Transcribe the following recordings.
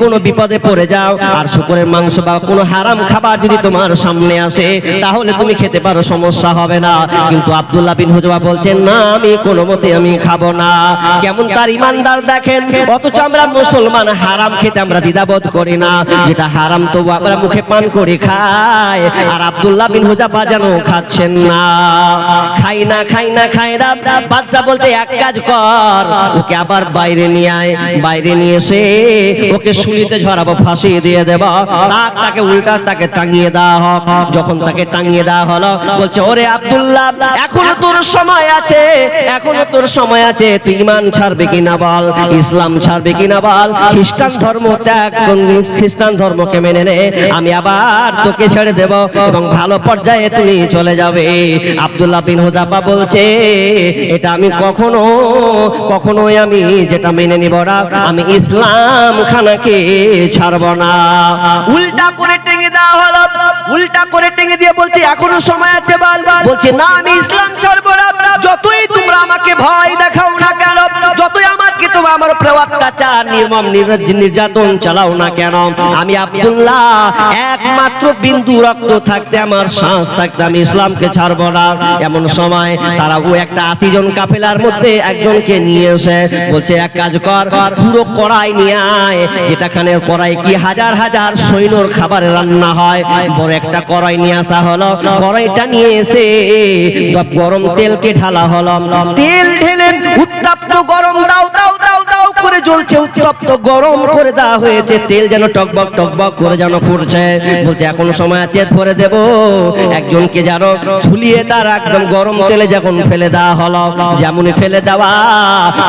কোনো বিপদে পড়ে যাও আর শুকরের মাংস বা কোনো হারাম খাবার যদি তোমার সামনে আসে তাহলে তুমি খেতে পারো, সমস্যা হবে না। কিন্তু আব্দুল্লাহ বিন হুযাফা বলছেন না, আমি কোনো মতে আমি খাবো না। কেমন তার ইমানদার দেখেন, অথচ আমরা মুসলমান হারাম খেতে আমরা দ্বিধাবোধ করি না, যেটা হারাম তবু আমরা মুখে পান করে খাই। আর আব্দুল্লাহ বিন হুযাফা যেন খাচ্ছেন না, খাই না খাই না খাই না। বাদশা বলতে এক কাজ কর, ওকে আবার বাইরে নিয়ে আয়, বাইরে নিয়ে এসে ওকে শুলিতে ঝরাবো, ফাঁসি দিয়ে দেব। তাকে উল্টা তাকে টাঙিয়ে দেওয়া হোক। যখন তাকে টাঙিয়ে দেওয়া হলো, বলছে ওরে আব্দুল্লাহ, এখনো তোর সময় আছে, এখনো তোর সময় আছে, তুই ঈমান ছাড়বে কিনা বল, ইসলাম ছাড়বে কিনা বল, খ্রিস্টান ধর্ম ত্যাগ, খ্রিস্টান ধর্মকে মেনে নে, আমি আবার তোকে ছেড়ে দেব এবং ভালো পর্যায়ে তুমি চলে যাবে। আব্দুল্লাহ বিন হুযাফা বলছে এটা আমি কখনোই আমি যেটা মেনে নিব না, আমি ইসলাম খানাকে ছাড়ব না। উল্টা করে টেনে দেওয়া হলো, উল্টা করে টেনে দিয়ে বলছে এখনো সময় আছে বল, বলছে না আমি ইসলাম ছাড়ব না। যতই তোমরা আমাকে ভয় দেখাও না কেন, যতই আমাকে তোমরা আমার উপরে অত্যাচার নির্মম নির্যাতন চালাও না কেন, আমি আব্দুল্লাহ একমাত্র বিন্দু রক্ত থাকতে, আমার শ্বাস থাকতে আমি ইসলামকে ছাড়ব না। এমন সময় তারা ও একটা 80 জন কাফেলার মধ্যে একজনকে নিয়ে এসে বলছে এক কাজ কর, পুরো কড়াই নিয়ে আয়, যেটাখানে কড়াই কি হাজার হাজার সৈন্যর খাবার রান্না হয়, বড় একটা কড়াই নিয়ে আসা হলো। কড়াইটা নিয়ে এসে গরম তেলকে ঢালা হলো, তেল ঢেলে উত্তপ্ত গরম দাও দাও দাও দাও করে জ্বলছে, উত্তপ্ত গরম করে দেওয়া হয়েছে, তেল যেন টকবক টকবক করে যেন ফুটছে। বলছে এখন সময় আছে, ভরে দেব। একজনকে যেন ঝুলিয়ে তার একদম গরম তেলে যখন ফেলে দেওয়া হলো, যেমনই ফেলে দেওয়া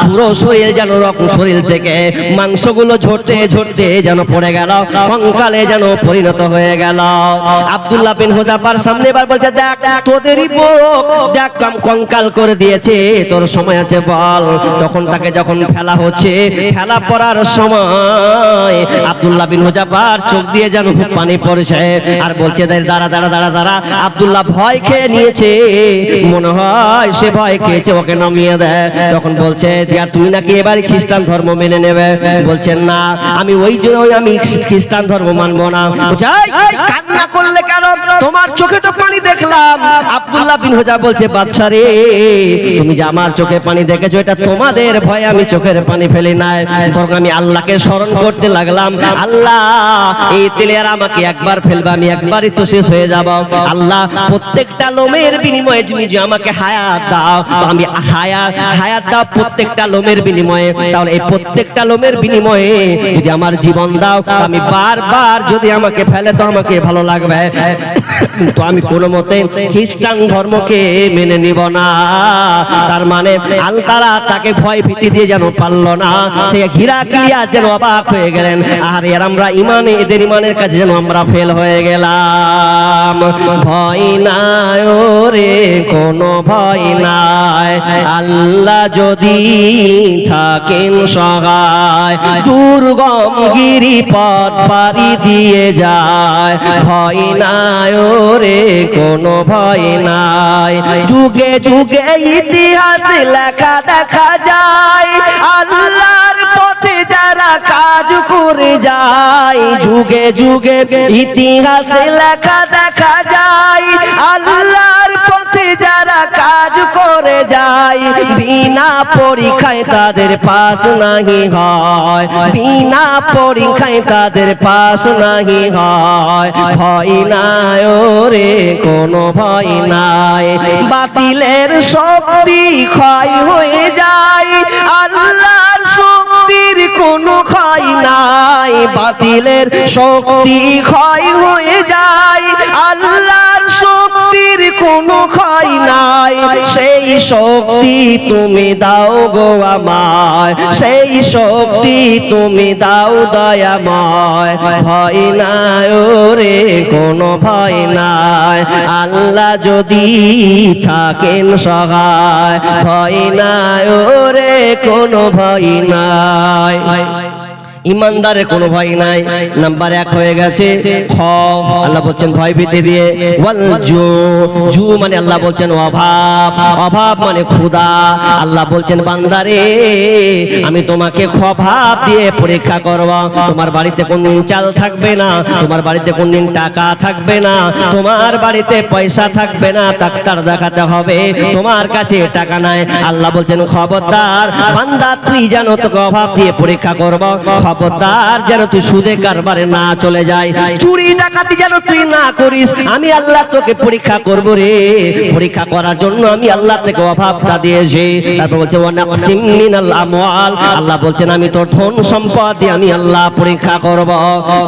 পুরো শরীর যেন রকম, শরীর থেকে মাংসগুলো ঝরতে ঝরতে যেন পড়ে গেল, কঙ্কালে যেন পরিণত হয়ে গেল। আব্দুল্লাহ বিন হুযাফার সামনে এবার বলছে দেখ তোদেরই বুক দেখ কঙ্কাল করে দিয়েছে, তোর সময় আছে বল। তখন তাকে যখন ফেলা হচ্ছে, ফেলা পড়ার সময় আব্দুল্লাহ বিন হুযাফার চোখ দিয়ে যেন পানি পড়ছে আর বলছে দাঁড়া দাঁড়া দাঁড়া দাঁড়া। আব্দুল্লাহ ভয় খেয়ে নিয়েছে, মনে হয় সে ভয় খেয়েছে, ওকে নামিয়ে দেয়। তখন বলছে দিয়া তুমি নাকি এবার খ্রিস্টান ধর্ম মেনে নেবে? বলছেন না, আমি ওই জন্যই আমি খ্রিস্টান ধর্ম মানবো না। কান্না করলে কেন? তোমার চোখে তো পানি দেখলাম। আব্দুল্লাহ বিন হুযাফা বলছে বাদশা রে, তুমি যে আমার চোখে পানি দেখেছো এটা তোমাদের ভয়ে আমি চোখের পানি ফেলি নাই, বরং আমি আল্লাহকে স্মরণ করতে লাগলাম। আল্লাহ এই তেলে আর আমাকে একবার ফেলবে, আমি একবারই তো শেষ হয়ে যাব। আল্লাহ প্রত্যেকটা লোমের বিনিময়ে তুমি যে আমাকে হায়াত দাও, আমি হায়াত দাও প্রত্যেকটা লোমের বিনিময়ে। তাহলে এই প্রত্যেকটা লোমের বিনিময়ে যদি আমার জীবন দাও, আমি বারবার যদি আমাকে ফেলে তো আমাকে ভালো লাগবে, কিন্তু আমি কোনো মতে খ্রিস্টান ধর্মকে মেনে নিব না। তার মানে আল্লাহ তাকে ভয় ভীতি দিয়ে যেন পারলো না, হিরাক্লিয়াস যেন অবাক হয়ে গেলেন, আর আমরা ইমানে, এদের ইমানের কাছে যেন আমরা ফেল হয়ে গেলাম। ভয় নাই ওরে কোনো ভয় নাই, আল্লাহ যদি থাকেন সহায়, দুর্গম গিরিপথ পাড়ি দিয়ে যায়। ভয় নাই ওরে কোনো ভয় নাই, যুগে যুগে ইতিহাস লেখা দেখা যায়, আল্লাহর পথে যারা কাজ করে যায়। যুগে যুগে ইতিহাস লেখা দেখা যায়, আল্লাহর পথে যারা কাজ করে যায়। বিনা পরীক্ষায় তাদের পাস নাহি হয়, বিনা পরীক্ষায় তাদের পাস নাহি হয়। ভয় নাই ওরে কোনো ভয় নাই, বাতিলের শক্তি ক্ষয় হয়ে যায়, আল্লাহর শক্তির কোনো ক্ষয় নাই। বাতিলের শক্তি ক্ষয় হয়ে যায়, আল্লাহর শক্তির কোনো ক্ষয় নাই। সেই শক্তি তুমি দাও গো আমায়, সেই শক্তি তুমি দাও দয়াময়। ভয় নাই ওরে কোনো ভয় নাই, আল্লাহ যদি থাকেন সহায়। ভয় নাই ওরে কোনো ভয় নাই। ইমানদারের কোনো ভয় নাই। নাম্বার 1 হয়ে গেছে খৌফ, আল্লাহ বলছেন ভয় ভীতি দিয়ে। ওয়াল জু মানে আল্লাহ বলছেন অভাব, অভাব মানে ক্ষুধা। আল্লাহ বলছেন বান্দারে আমি তোমাকে অভাব দিয়ে পরীক্ষা করব। তোমার বাড়িতে কোনদিন চাল থাকবে না, তোমার বাড়িতে কোনদিন টাকা থাকবে না, তোমার বাড়িতে পয়সা থাকবে না, ডাক্তার দেখাতে হবে, তোমার কাছে টাকা নাই। আল্লাহ বলছেন খবরদার বান্দা তুই যেন তোকে অভাব দিয়ে পরীক্ষা করব, খবরদার যেন তুই সুদে কারবারে না চলে যায়, চুরি ডাকাতি যেন তুই না করিস। আমি আল্লাহ তোকে পরীক্ষা করব রে, পরীক্ষা করার জন্য আমি আল্লাহ থেকে অভাবটা দিয়েছি। তারপর বলছে ওয়ানাকসিম মিনাল আমওয়াল, আল্লাহ বলছেন আমি তোর ধন সম্পদ দিয়ে আমি আল্লাহ পরীক্ষা করব,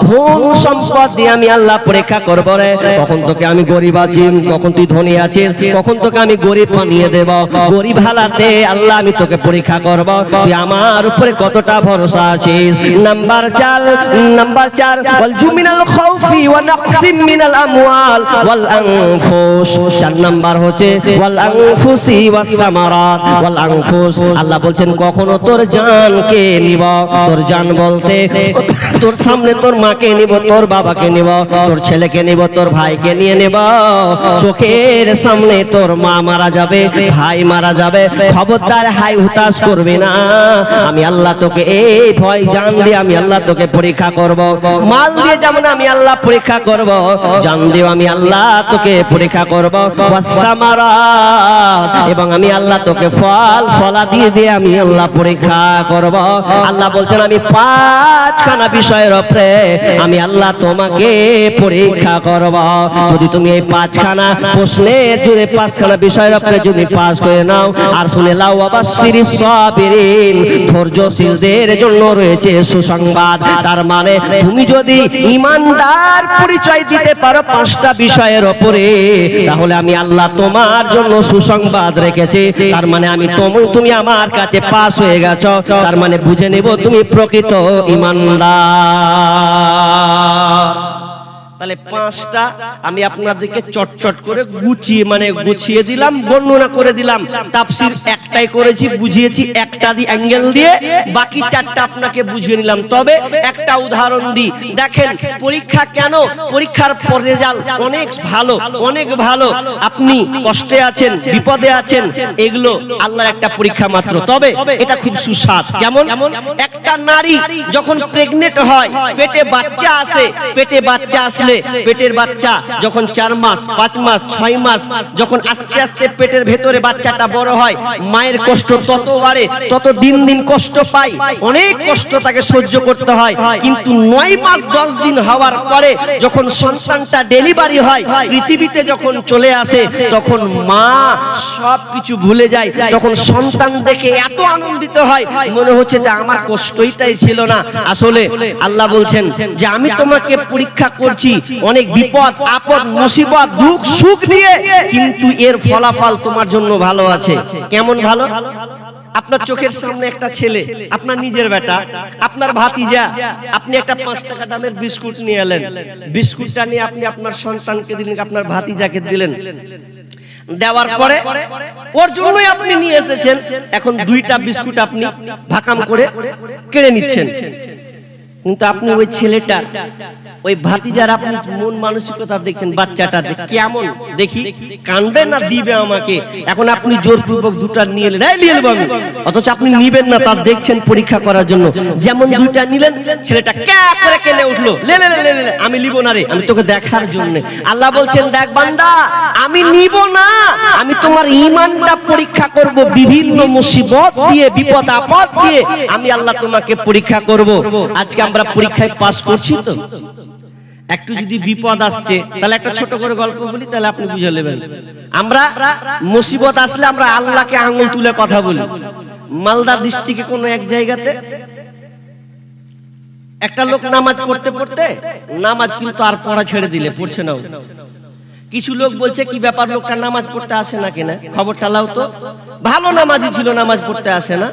ধন সম্পদ দিয়ে আমি আল্লাহ পরীক্ষা করব রে। কখন তোকে আমি গরিব আছি, কখন তুই ধনী আছিস, কখন তোকে আমি গরিব বানিয়ে দেব, গরিব হালাতে আল্লাহ আমি তোকে পরীক্ষা করব, তুই আমার উপরে কতটা ভরসা আছিস। নাম্বার 4 ওয়াল জুমিনাল খাউফি ওয়া নাকসিম মিনাল আমওয়াল ওয়াল আনফুস। 4 নাম্বার হচ্ছে ওয়াল আনফুসি ওয়াত তামারাত। ওয়াল আনফুস আল্লাহ বলছেন কখনো তোর জানকে নিব, তোর জান বলতে তোর সামনে তোর মাকে নিব, তোর বাবাকে নিব, তোর ছেলেকে নিব, তোর ভাইকে নিয়ে নেব, চোখের সামনে তোর মা মারা যাবে, ভাই মারা যাবে, খবরদার হাই হুতাশ করবি না। আমি আল্লাহ তোকে এই ভয় জান দিয়ে আমি আল্লাহ তোকে পরীক্ষা করব, মাল দিয়ে যেমন আমি আল্লাহ পরীক্ষা করব, জান দিয়ে আমি আল্লাহ তোকে পরীক্ষা করব, এবং আমি আল্লাহ তোকে ফল ফলাদি দিয়ে আমি আল্লাহ পরীক্ষা করব। আল্লাহ বলছেন আমি 5খানা বিষয়ের উপরে আমি আল্লাহ তোমাকে পরীক্ষা করব। যদি তুমি এই 5খানা প্রশ্নের যদি 5খানা বিষয়ের উপরে যদি পাস করে নাও, আর শুনে লাও ওয়াবাশশিরিস সাবিরিন, ধৈর্যশীলদের জন্য রয়েছে সুসংবাদ। তার মানে তুমি যদি ঈমানদার পরিচয় দিতে পারো 5টা বিষয়ের উপরে, তাহলে আমি আল্লাহ তোমার জন্য সুসংবাদ রেখেছি। তার মানে আমি তুমি আমার কাছে পাস হয়ে গেছো, তার মানে বুঝে নেব তুমি প্রকৃত ঈমানদার। তাহলে 5টা আমি আপনাদেরকে চটচট করে গুছিয়ে দিলাম, বর্ণনা করে দিলাম। তাফসীর একটাই করেছি, বুঝিয়েছি একটা অ্যাঙ্গেল দিয়ে, বাকি 4টা আপনাকে বুঝিয়ে নিলাম। তবে একটা উদাহরণ দিই, দেখেন পরীক্ষা কেন, পরীক্ষার রেজাল্ট অনেক ভালো, অনেক ভালো। আপনি কষ্টে আছেন, বিপদে আছেন, এগুলো আল্লাহর একটা পরীক্ষা মাত্র। তবে এটা খুব সুস্বাদ। কেমন? একটা নারী যখন প্রেগনেন্ট হয়, পেটে বাচ্চা আসে, পেটে বাচ্চা আসলে পেটের বাচ্চা যখন 4 মাস 5 মাস 6 মাস যখন আস্তে আস্তে পেটের ভেতরে বাচ্চাটা বড় হয়, মায়ের কষ্ট তত বাড়ে, তত দিন দিন কষ্ট পায়, অনেক কষ্ট তাকে সহ্য করতে হয়। কিন্তু 9 মাস 10 দিন হওয়ার পরে যখন সন্তানটা ডেলিভারি হয়, পৃথিবীতে যখন চলে আসে, তখন মা সব কিছু ভুলে যায়। তখন সন্তান দেখে এত আনন্দিত হয়, মনে হচ্ছে যে আমার কষ্টইটাই ছিল না। আসলে আল্লাহ বলছেন যে আমি তোমাকে পরীক্ষা করছি অনেক বিপদ আপদ মুসিবত দুঃখ সুখ দিয়ে, কিন্তু এর ফলাফল তোমার জন্য ভালো আছে। কেমন ভালো? আপনার চোখের সামনে একটা ছেলে, আপনার নিজের বেটা, আপনার ভাতিজা, আপনি একটা 5 টাকা দামের বিস্কুট নিয়ে এলেন, বিস্কুটটা নিয়ে আপনি আপনার সন্তানকে দিলেন, আপনার ভাতিজাকে দিলেন, দেওয়ার পরে ওর জন্যই আপনি নিয়ে এসেছেন। এখন 2টা বিস্কুট আপনি ভাকাম করে কেড়ে নিচ্ছেন, কিন্তু আপনি ওই ছেলেটা ওই ভাতিজার আপনি মন মানসিকতা দেখছেন, বাচ্চাটা কেমন দেখি কানবে না দিবে আমাকে। এখন আপনি জোরপূর্বক 2টা নিয়ে এলেন, এই নিয়ে নেব আমি, অথচ আপনি নিবেন না, তার দেখছেন পরীক্ষা করার জন্য। যেমন 2টা নিলেন, ছেলেটা ক্যা করে কেনে উঠলো, লে লে লে লে, আমি নিব না রে, আমি তোকে দেখার জন্য। আল্লাহ বলছেন দেখ বান্দা, আমি নিব না, আমি তোমার ঈমানটা পরীক্ষা করব, বিভিন্ন মুসিবত দিয়ে বিপদ আপদ দিয়ে আমি আল্লাহ তোমাকে পরীক্ষা করব। আজকে আমরা পরীক্ষায় পাস করছি তো, একটু যদি বিপদ আসছে তাহলে একটা ছোট করে গল্প বলি, তাহলে আপনি বুঝে নেবেন। আমরা মুসিবত আসলে আমরা আল্লাহকে আঙ্গুল তুলে কথা বলি। মালদা ডিস্ট্রিক্টে কোন এক জায়গাতে একটা লোক নামাজ পড়তে পড়তে, নামাজ কিন্তু আর পড়া ছেড়ে দিলে, পড়ছে না। কিছু লোক বলছে কি ব্যাপার, লোকটা নামাজ পড়তে আসে না কেন, খবরটা লাও তো। ভালো নামাজি ছিল, নামাজ পড়তে আসে না।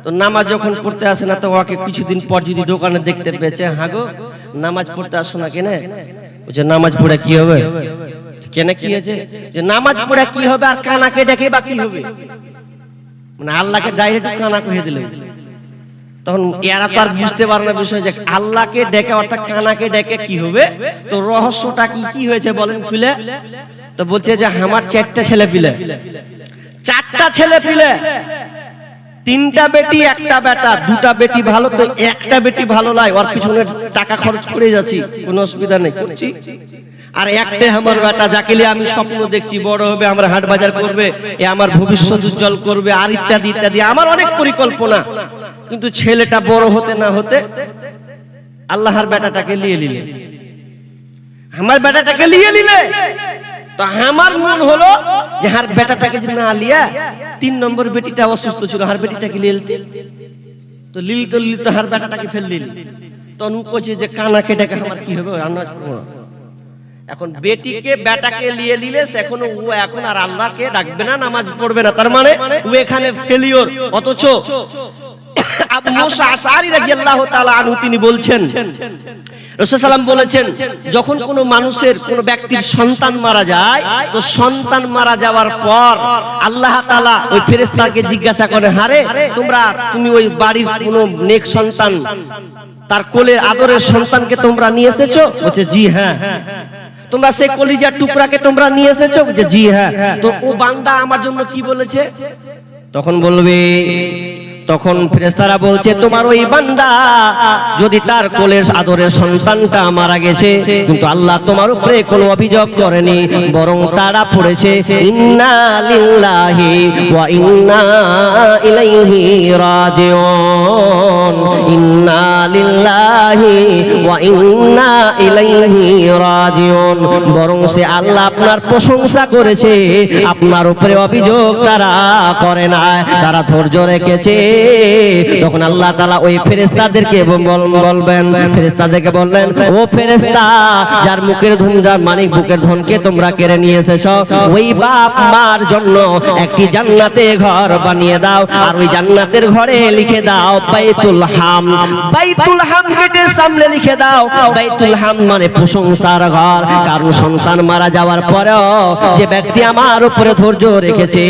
তো নামাজ যখন পড়তে আসে না, তো ওকে কিছুদিন পর যদি দোকানে দেখতে পেয়েছে, হ্যাঁ গো নামাজ পড়তে আসো না কেন, বলছে নামাজ পড়ে কি হবে, কেন কি হয়েছে, যে নামাজ পড়ে কি হবে আর কানাকে ডেকে বা কি হবে, মানে আল্লাহকে ডাইরেক্ট কানা কহে দিল। তখন এরা তো আর বুঝতে পারে না বিষয় যে আল্লাহকে ডেকে অর্থাৎ কানাকে ডেকে কি হবে। তো রহস্যটা কি হয়েছে বলেন খুলে। তো বলছে যে আমার 4টা ছেলে পিলে, 4টা ছেলে পিলে, 3টা বেটি 1টা বেটা, 2টা বেটি ভালো, তো 1টা বেটি ভালো নয়, ওর পিছনে টাকা খরচ করে যাচ্ছি, কোনো অসুবিধা নেই করছি। আর একটাই আমার বেটা, যাকে নিয়ে আমি স্বপ্ন দেখছি বড় হবে, আমার হাট বাজার করবে, এ আমার ভবিষ্যৎ উজ্জ্বল করবে, আর ইত্যাদি ইত্যাদি, আমার অনেক পরিকল্পনা। কিন্তু ছেলেটা বড় হতে না হতে আল্লাহর বেটাটাকে নিয়ে নিলে, আমার বেটাটাকে নিয়ে নিলে। তো আমার মন হলো যে হার বেটাটাকে যদি না লিয়া, 3 নম্বর বেটিটা অসুস্থ ছিল, হার বেটিটাকে লিয়ে নিতে। তো লিল তো হার বেটাটাকে ফেল লিল। তখন কইছে যে কানাকে ডেকে আমার কি হবে, এখন বেটিকে বেটাকে নিয়ে নিলে এখনো ও এখন আর আল্লাহকে ডাকবে না, নামাজ পড়বে না, তার মানে ও এখানে ফেলিওর। অথচ আবু মুসা আশআরী রাদিয়াল্লাহু তাআলা আনহু তিনি বলছেন, রাসূল সাল্লাল্লাহু আলাইহি ওয়াসাল্লাম বলেছেন, যখন কোনো মানুষের কোনো ব্যক্তির সন্তান মারা যায়, তো সন্তান মারা যাওয়ার পর আল্লাহ তাআলা ওই ফেরেশতাকে জিজ্ঞাসা করে, হারে তুমি ওই বাড়ির কোনো নেক সন্তান, তার কোলের আদরের সন্তানকে তোমরা নিয়ে এসেছো? বলছে জি হ্যাঁ। তোমরা সেই কলিজার টুকরাকে তোমরা নিয়ে এসেছো? বলছে জি হ্যাঁ। তো ও বান্দা আমার জন্য কি বলেছে? তখন বলবে, তখন ফেরেশতারা বলছে, তোমার ওই বান্দা যদি তার কোলের আদরের সন্তানটা মারা গেছে, কিন্তু আল্লাহ তোমার উপরে কোনো অভিযোগ করেনি, বরং তারা পড়েছে ইন্না লিল্লাহি ওয়া ইন্না ইলাইহি রাজিউন, ইন্না লিল্লাহি ওয়া ইন্না ইলাইহি রাজিউন। বরং সে আল্লাহ আপনার প্রশংসা করেছে, আপনার উপরে অভিযোগ তারা করে না, তারা ধৈর্য রেখেছে। তখন আল্লাহ তাআলা ওই ফেরেশতাদেরকে বলবেন, ফেরেশতাদেরকে বললেন, ও ফেরেশতা, যার মুখের ধন, যার মানিক বুকের ধনকে তোমরা কেড়ে নিয়ে এসেছো, ওই বাপ মার জন্য একটি জান্নাতে ঘর বানিয়ে দাও, আর ওই জান্নাতের ঘরে লিখে দাও বাইতুল হাম। বাইতুল হাম গেটের সামনে লিখে দাও বাইতুল হাম, মানে প্রশংসার ঘর। কারণ সন্তান মারা যাওয়ার পরেও যে ব্যক্তি আমার উপরে ধৈর্য রেখেছে,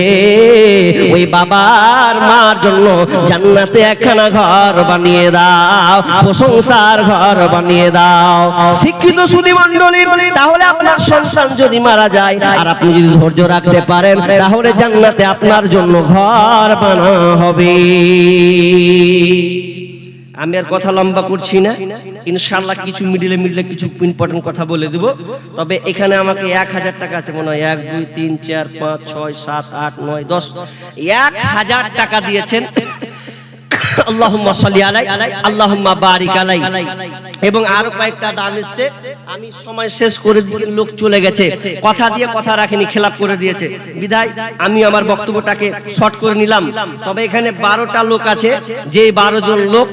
ওই বাবার মার জন্য জান্নাতে একখানা ঘর বানিয়ে দাও, প্রশংসার ঘর বানিয়ে দাও। শিক্ষিত সুধী মণ্ডলী, তাহলে আপনার সন্তান যদি মারা যায় আর আপনি যদি ধৈর্য রাখতে পারেন, তাহলে জান্নাতে আপনার জন্য ঘর বানানো হবে। আমি আর কথা লম্বা করছি না, ইনশাআল্লাহ কিছু মিডলে কিছু ইম্পর্টেন্ট কথা বলে দেব। তবে এখানে আমাকে 1000 টাকা আছে মনে হয়, 1 2 3 4 5 6 7 8 9 10, 1000 টাকা দিয়েছেন। আল্লাহুম্মা সাল্লি আলাই, আল্লাহুম্মা বারিক আলাই। এবং আরো কয়েকটা দান এসেছে, আমি সময় শেষ করে দিকে লোক চলে গেছে, কথা দিয়ে কথা রাখেনি, খেলাপ করে দিয়েছে, বিধায় আমি আমার বক্তব্যটাকে শর্ট করে নিলাম। তবে এখানে 12টা লোক আছে, যে 12 জন লোক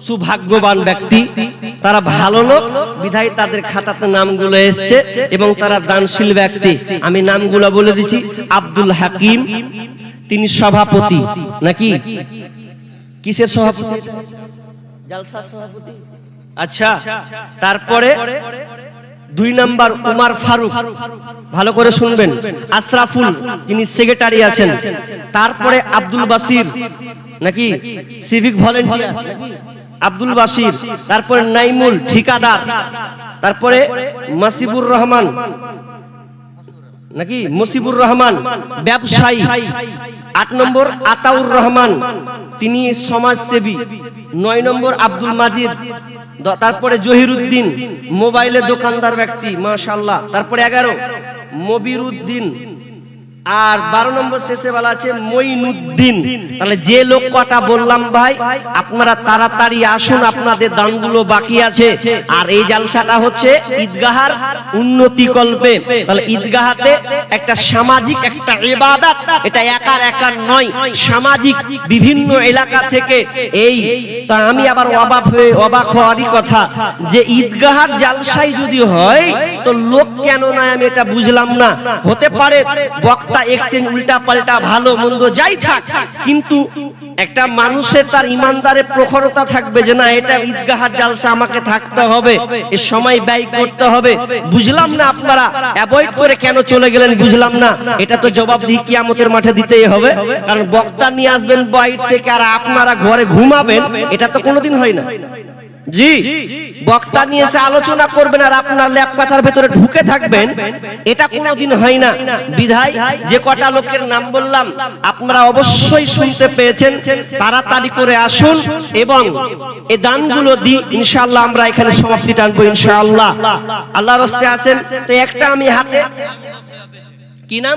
সুভাগ্যবান ব্যক্তি, তারা ভালো লোক, বিধায় তাদের খাতাতে নামগুলো এসেছে এবং তারা দানশীল ব্যক্তি। আমি নামগুলো বলে দিচ্ছি। আব্দুল হাকিম, তিনি সভাপতি, নাকি কিসের সভাপতি? জালসার সভাপতি। আচ্ছা, তারপরে 2 নাম্বার উমার ফারুক, ভালো করে শুনবেন, আশরাফুল, যিনি সেক্রেটারি আছেন। তারপরে আব্দুল বাসির, নাকি সিভিক ভলেন্টিয়ার, আব্দুল বাসির। তারপরে নাইমুল, ঠিকাদার। তারপরে মাসিবুর রহমান, নাকি মুসিবুর রহমান, ব্যবসায়ী। 8 নম্বর আতাউর রহমান, তিনি সমাজসেবী। 9 নম্বর আব্দুল মাজিদ। তারপরে জহিরুদ্দিন, মোবাইলের দোকানদার ব্যক্তি, মাশাআল্লাহ। তারপরে 11 মবিরুদ্দিন। আর 12 নম্বর শেষে বলা আছে মঈনুদ্দিন। তাহলে যে লোক কটা বললাম ভাই, আপনারা তাড়াতাড়ি আসুন, আপনাদের দানগুলো বাকি আছে। আর এই জালসাটা হচ্ছে ঈদগাহার উন্নতি কল্পে। তাহলে ঈদগাহাতে একটা সামাজিক একটা ইবাদত, এটা একার নয়, সামাজিক বিভিন্ন এলাকা থেকে এই। তা আমি আবার অবাক হওয়ারই কথা যে ঈদগাহার জালসাই যদি হয়, তো লোক কেন নয় আমি এটা বুঝলাম না। হতে পারে বক্তা বক্তা এক্সচেঞ্জ উল্টা পাল্টা ভালো মন্দ যাই থাক, কিন্তু একটা মানুষের তার ইমানদারের প্রখরতা থাকবে যে না এটা ঈদগাহার জালসা আমাকে থাকতে হবে, এর সময় ব্যয় করতে হবে। বুঝলাম না আপনারা অ্যাভয়েড করে কেন চলে গেলেন, বুঝলাম না। এটা তো জবাবদিহি কিয়ামতের মাঠে দিতেই হবে, কারণ বক্তা নিয়ে আসবেন বাইরে থেকে আর আপনারা ঘরে ঘুমাবেন, এটা তো কোনোদিন হয় না। জি, বক্তা নিয়ে এসে আলোচনা করবেন আর আপনার ল্যাপ পাতার ভেতরে ঢুকে থাকবেন, এটা কোনোদিন হয় না। বিধায় যে কটা লোকের নাম বললাম আপনারা অবশ্যই শুনতে পেয়েছেন, তাড়াতাড়ি করে আসুন এবং এই দানগুলো দিই, ইনশাআল্লাহ আমরা এখানে সমাপ্তি টানবো ইনশাআল্লাহ। আল্লাহর রাস্তে আছেন তো একটা আমি হাতে, কি নাম?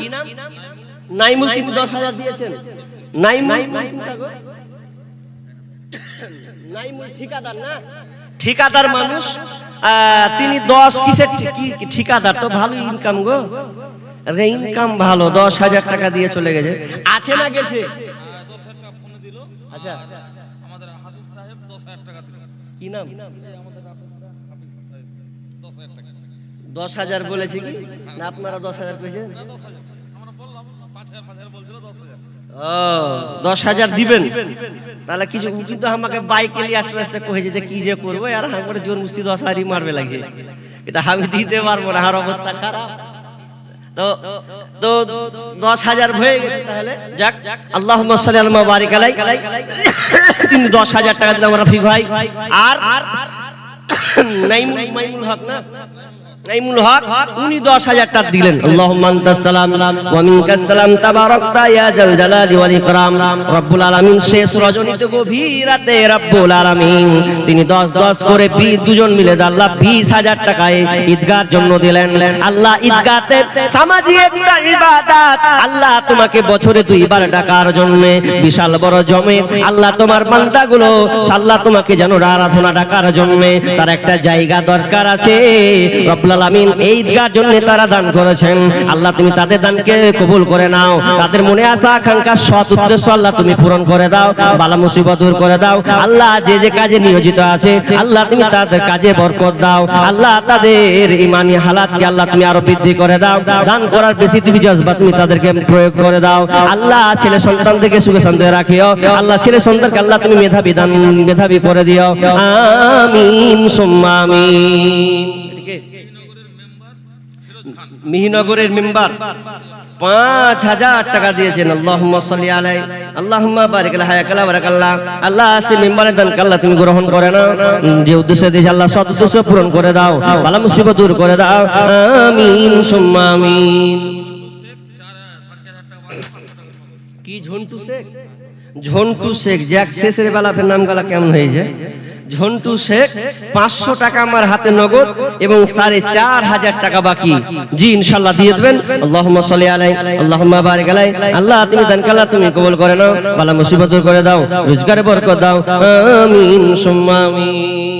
নাইমুল, তিনি 10,000 দিয়েছেন। নাইমুল ঠিকাদার না, ঠিকাদার মানুষ, তিনি 10 কিসের ঠিকাদার, তো ভালো ইনকাম গো, ইনকাম ভালো, 10,000 টাকা দিয়ে চলে গেছে। আছে না গেছে? আচ্ছা, কি নাম? 10,000 বলেছে কি না আপনারা 10,000 পেয়েছেন? 10,000 দিবেন, তাহলে কিছু কিন্তু আমাকে বাইকে নিয়ে আস্তে আস্তে কয়েছে যে কি যে করবো, আর আমার জোর মুস্তি 10,000 মারবে লাগছে, এটা আমি দিতে পারবো না, আর অবস্থা খারাপ। তো তো 10,000 হয়ে গেছে, তাহলে যাক, আল্লাহুম্মা সাল্লি আলা বারিক আলাই। তিনি 10,000 টাকা দিলাম রফিক ভাই। আর নাইমুল হক না, নাইমুল হক, উনি 10,000 টাকা দিলেন। আল্লাহুম্মা আনতাস সালাম ওয়া মিনকাস সালাম তাবারাকতা ইয়া জাল জালালি ওয়াল ইকরাম। রব্বুল আলামিন শেষ রজনীতে গভীর রাতে রব্বুল আলামিন তিনি 10 করে দুজন মিলে আল্লাহ 20,000 টাকায় ঈদগাহর জন্য দিলেন। আল্লাহ ঈদগাহতে সামাজিক একটা ইবাদত, আল্লাহ তোমাকে বছরে 2 বার ডাকার জন্য বিশাল বড় জমিত, আল্লাহ তোমার বান্দাগুলো আল্লাহ তোমাকে যেন আরাধনা ডাকার জন্য তার একটা জায়গা দরকার আছে। রব্বুল আলামিন এই ঈদগাহর জন্য তারা দান করেছেন, আল্লাহ তুমি তাদের দানকে কবুল করে নাও, তাদের মনে আশা আকাঙ্ক্ষা সৎ উদ্দেশ্য আল্লাহ তুমি পূরণ করে দাও, বালা মুসিবত দূর করে দাও। আল্লাহ যে যে কাজে নিয়োজিত আছে আল্লাহ তুমি তাদের কাজে বরকত দাও, আল্লাহ তাদের ঈমানি হালাতকে আল্লাহ তুমি আরো বৃদ্ধি করে দাও, দান করার বেশি তুমি জজবা তুমি তাদেরকে প্রয়োগ করে দাও। আল্লাহ ছেলে সন্তানদেরকে সুখে শান্তিতে রাখিও, আল্লাহ ছেলে সন্তানকে আল্লাহ তুমি মেধাবী করে দিও, আমিন সুম্মা আমিন। মিহিনগরের মেম্বার 5,000 টাকা দিয়েছেন। আল্লাহুম্মা সাল্লি আলাই, আল্লাহুম্মা বারিক আলা হায়াকালা বারাকাল্লাহ। আল্লাহ সে মেম্বারের দানকে আল্লাহ তুমি গ্রহণ করে নাও, যে উদ্দেশ্যে দিয়েছে আল্লাহ সৎ উদ্দেশ্য পূরণ করে দাও, বালা মুসিবত দূর করে দাও, আমিন সুম্মা আমিন। কি ঝন্টু শেখ? ঝন্টু শেখ, জ্যাক শেষের বেলা ফের নাম গালা কেমন হয়েছে? ঝন্টু শেখ 500 টাকা আমার হাতে নগদ এবং 4,500 টাকা বাকি। জি ইনশাআল্লাহ দিয়ে দেবেন। আল্লাহুম্মা সাল্লি আলাই, আল্লাহুম্মা বারিক আলাই। আল্লাহ তুমি দান কাল্লা তুমি কবুল করে নাও, বালা মুসিবত দূর করে দাও, রোজগারে বরকত দাও, আমিন সুম্মা আমিন।